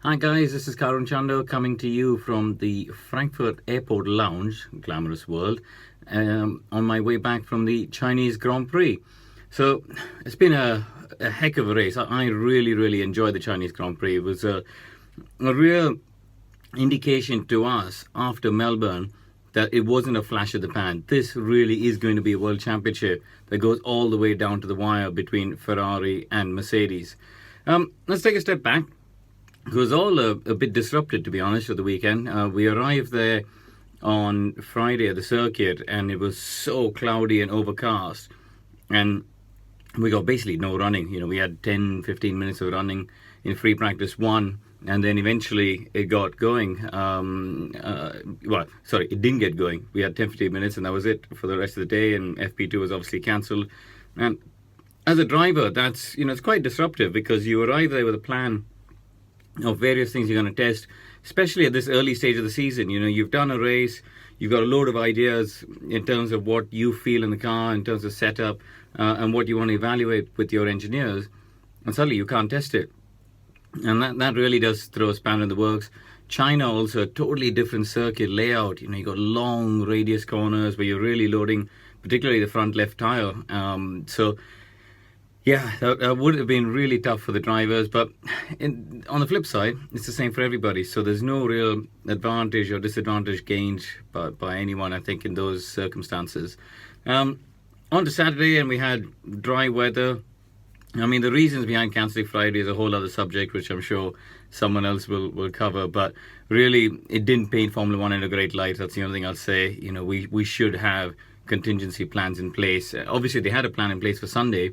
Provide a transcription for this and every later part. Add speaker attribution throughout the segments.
Speaker 1: Hi guys, this is Karun Chandhok coming to you from the Frankfurt Airport Lounge, glamorous world, on my way back from the Chinese Grand Prix. So it's been a heck of a race. I really enjoyed the Chinese Grand Prix. It was a real indication to us after Melbourne that it wasn't a flash of the pan. This really is going to be a world championship that goes all the way down to the wire between Ferrari and Mercedes. Let's take a step back. It was all a bit disrupted, to be honest, for the weekend. We arrived there on Friday at the circuit, and it was so cloudy and overcast. And we got basically no running. We had 10-15 minutes of running in free practice one, and then eventually it got going. It didn't get going. We had 10-15 minutes, and that was it for the rest of the day, and FP2 was obviously cancelled. And as a driver, that's, it's quite disruptive because you arrive there with a plan of various things you're going to test, especially at this early stage of the season. You've done a race, you've got a load of ideas in terms of what you feel in the car, in terms of setup, and what you want to evaluate with your engineers, and suddenly you can't test it. And that really does throw a spanner in the works. China also a totally different circuit layout. You got long radius corners where you're really loading, particularly the front left tire. Yeah, that would have been really tough for the drivers, but on the flip side, it's the same for everybody. So there's no real advantage or disadvantage gained by anyone, I think, in those circumstances. On to Saturday, and we had dry weather. I mean, the reasons behind cancelling Friday is a whole other subject, which I'm sure someone else will cover. But really, it didn't paint Formula One in a great light. That's the only thing I'll say. We should have contingency plans in place. Obviously, they had a plan in place for Sunday,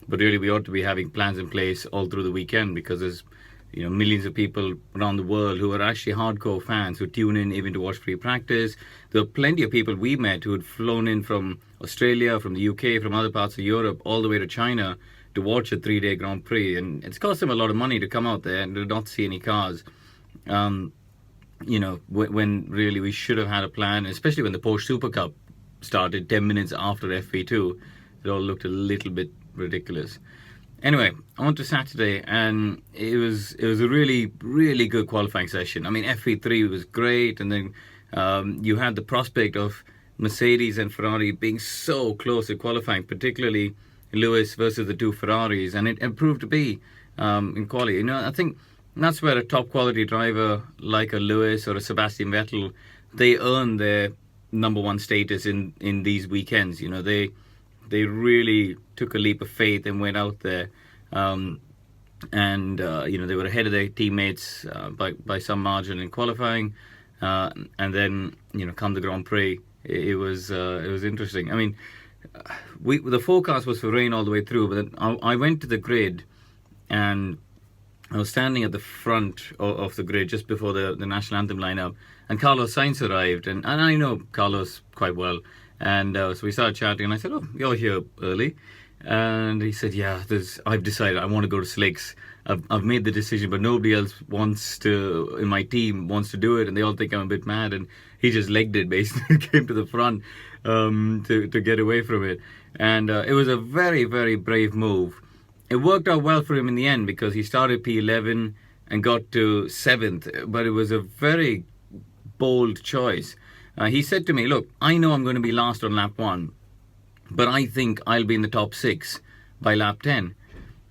Speaker 1: but really, we ought to be having plans in place all through the weekend because there's, millions of people around the world who are actually hardcore fans who tune in even to watch free practice. There were plenty of people we met who had flown in from Australia, from the UK, from other parts of Europe, all the way to China to watch a 3-day Grand Prix. And it's cost them a lot of money to come out there and to not see any cars. When really we should have had a plan, especially when the Porsche Super Cup started 10 minutes after FP2. It all looked a little bit ridiculous. Anyway, on to Saturday, and it was a really good qualifying session. I mean, FP3 was great, and then you had the prospect of Mercedes and Ferrari being so close at qualifying, particularly Lewis versus the two Ferraris, and it proved to be in quality. I think that's where a top quality driver like a Lewis or a Sebastian Vettel, they earn their number one status in these weekends. They really took a leap of faith and went out there, and they were ahead of their teammates by some margin in qualifying, and then come the Grand Prix, it was interesting. I mean, the forecast was for rain all the way through, but then I went to the grid, and I was standing at the front of the grid just before the national anthem lineup, and Carlos Sainz arrived, and I know Carlos quite well. And so we started chatting, and I said, "Oh, you're here early," and he said, "Yeah, I've decided I want to go to slicks. I've made the decision, but nobody else in my team wants to do it, and they all think I'm a bit mad." And he just legged it, basically, came to the front to get away from it, and it was a very brave move. It worked out well for him in the end because he started P11 and got to 7th, but it was a very bold choice. He said to me, "Look, I know I'm going to be last on lap 1, but I think I'll be in the top 6 by lap 10.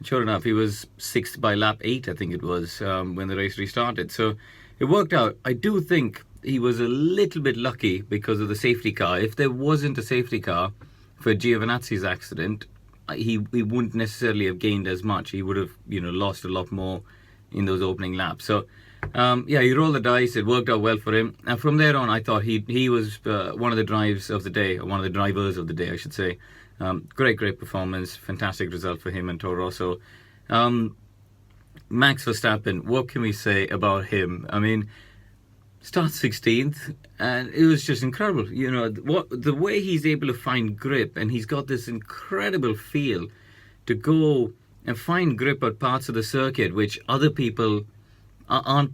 Speaker 1: Sure enough, he was 6th by lap 8, I think it was, when the race restarted. So it worked out. I do think he was a little bit lucky because of the safety car. If there wasn't a safety car for Giovinazzi's accident, he wouldn't necessarily have gained as much. He would have lost a lot more in those opening laps. So he rolled the dice. It worked out well for him. And from there on, I thought he was one of the drivers of the day, I should say. Great performance. Fantastic result for him and Toro Rosso. Max Verstappen, what can we say about him? I mean, starts 16th, and it was just incredible. The way he's able to find grip, and he's got this incredible feel to go and find grip at parts of the circuit which other people aren't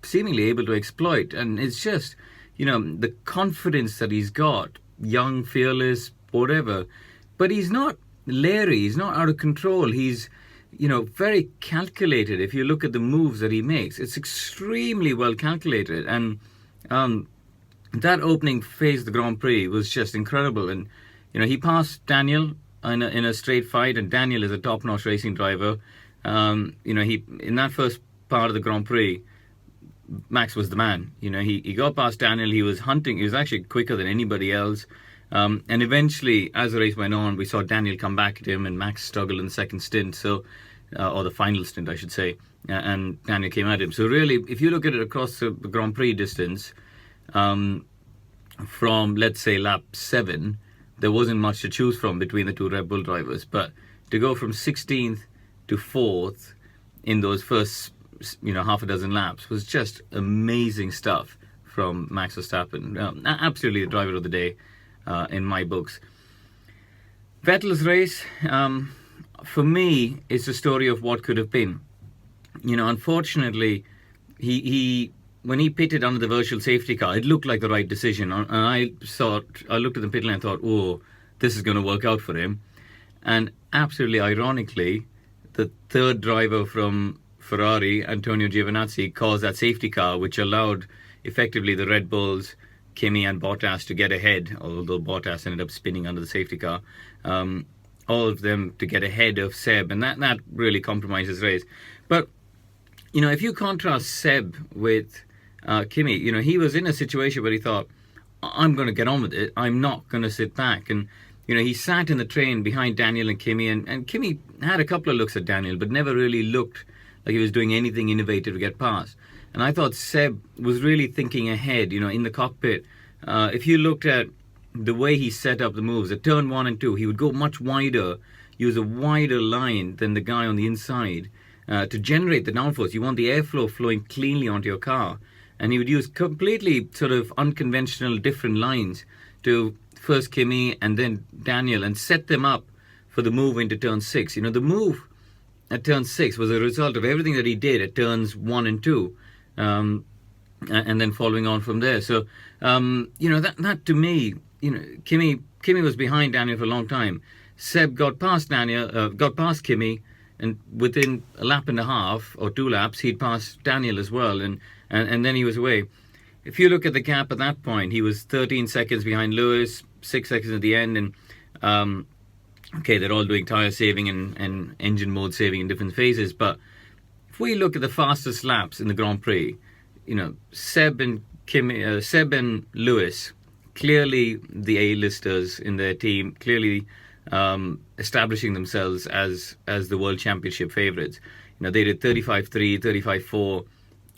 Speaker 1: seemingly able to exploit. And it's just, the confidence that he's got, young, fearless, whatever. But he's not leery, he's not out of control. He's very calculated. If you look at the moves that he makes, it's extremely well calculated. And that opening phase of the Grand Prix was just incredible. And he passed Daniel in a straight fight, and Daniel is a top-notch racing driver. He in that first part of the Grand Prix, Max was the man. He got past Daniel. He was hunting. He was actually quicker than anybody else. And eventually, as the race went on, we saw Daniel come back at him, and Max struggled in the second stint, or the final stint, I should say. And Daniel came at him. So really, if you look at it across the Grand Prix distance, from, let's say, lap 7, there wasn't much to choose from between the two Red Bull drivers. But to go from 16th to 4th in those first, half a dozen laps was just amazing stuff from Max Verstappen. Absolutely the driver of the day in my books. Vettel's race, for me, is the story of what could have been. Unfortunately, he when he pitted under the virtual safety car, it looked like the right decision. And I looked at the pit lane and thought, oh, this is going to work out for him. And absolutely ironically, the third driver from Ferrari, Antonio Giovinazzi, caused that safety car, which allowed effectively the Red Bulls, Kimi and Bottas to get ahead, although Bottas ended up spinning under the safety car. All of them to get ahead of Seb, and that really compromises the race. But, if you contrast Seb with Kimi, he was in a situation where he thought, I'm going to get on with it. I'm not going to sit back. And, he sat in the train behind Daniel and Kimi, and Kimi had a couple of looks at Daniel, but never really looked like he was doing anything innovative to get past. And I thought Seb was really thinking ahead, in the cockpit. If you looked at the way he set up the moves, at turn 1 and 2, he would go much wider, use a wider line than the guy on the inside to generate the downforce. You want the airflow flowing cleanly onto your car. And he would use completely sort of unconventional different lines to first Kimi and then Daniel and set them up for the move into turn 6. The move at turn 6 was a result of everything that he did at turns 1 and 2. And then following on from there. So, that to me, Kimi was behind Daniel for a long time. Seb got past Kimi, and within a lap and a half or 2 laps, he'd passed Daniel as well, and then he was away. If you look at the gap at that point, he was 13 seconds behind Lewis, 6 seconds at the end, and they're all doing tyre saving and engine mode saving in different phases, but if we look at the fastest laps in the Grand Prix, Seb and Lewis, clearly the A-listers in their team, clearly establishing themselves as the World Championship favourites. They did 35.3, 35.4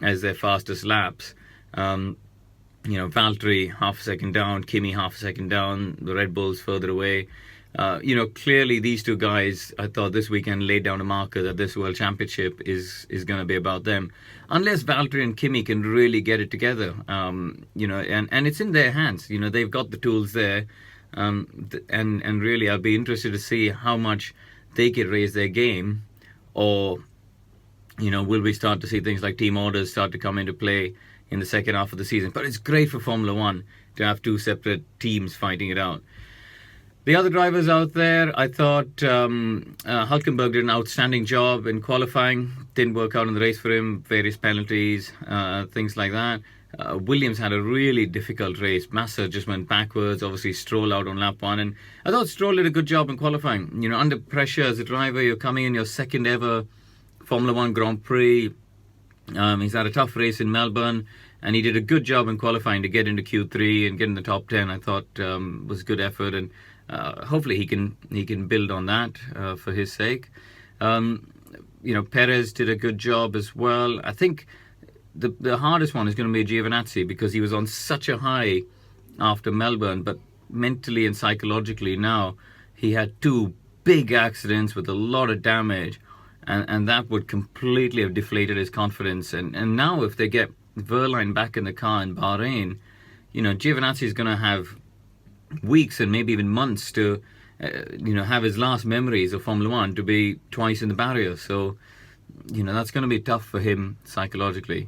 Speaker 1: as their fastest laps. Valtteri half a second down, Kimi half a second down, the Red Bulls further away. Clearly these two guys, I thought this weekend laid down a marker that this World Championship is going to be about them. Unless Valtteri and Kimi can really get it together, and it's in their hands. They've got the tools there, and really I'll be interested to see how much they can raise their game, or will we start to see things like team orders start to come into play in the second half of the season. But it's great for Formula One to have two separate teams fighting it out. The other drivers out there, I thought Hülkenberg did an outstanding job in qualifying. Didn't work out in the race for him, various penalties, things like that. Williams had a really difficult race. Massa just went backwards, obviously Stroll out on lap 1. And I thought Stroll did a good job in qualifying. Under pressure as a driver, you're coming in your second ever Formula One Grand Prix. He's had a tough race in Melbourne, and he did a good job in qualifying to get into Q3 and get in the top 10. I thought was good effort, and hopefully he can build on that for his sake. Perez did a good job as well. I think the hardest one is going to be Giovinazzi, because he was on such a high after Melbourne, but mentally and psychologically now he had 2 big accidents with a lot of damage, and that would completely have deflated his confidence. And now if they get Verline back in the car in Bahrain, Giovinazzi is going to have weeks and maybe even months to have his last memories of Formula One to be twice in the barrier. So that's going to be tough for him psychologically.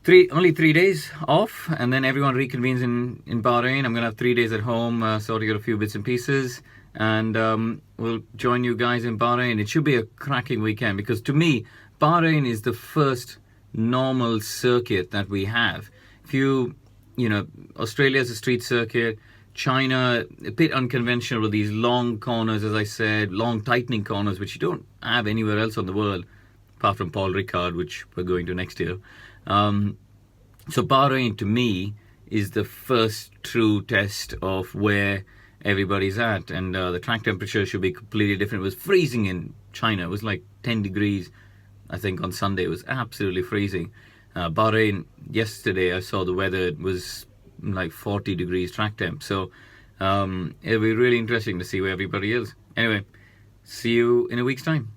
Speaker 1: Only 3 days off, and then everyone reconvenes in Bahrain. I'm going to have 3 days at home, sorting out a few bits and pieces, and we'll join you guys in Bahrain. It should be a cracking weekend because to me, Bahrain is the first normal circuit that we have. If Australia's a street circuit. China, a bit unconventional with these long corners, as I said, long tightening corners, which you don't have anywhere else on the world, apart from Paul Ricard, which we're going to next year. So Bahrain, to me, is the first true test of where everybody's at. And the track temperature should be completely different. It was freezing in China. It was like 10 degrees, I think, on Sunday. It was absolutely freezing. Bahrain, yesterday, I saw the weather. It was like 40 degrees track temp. So it'll be really interesting to see where everybody is. Anyway, see you in a week's time.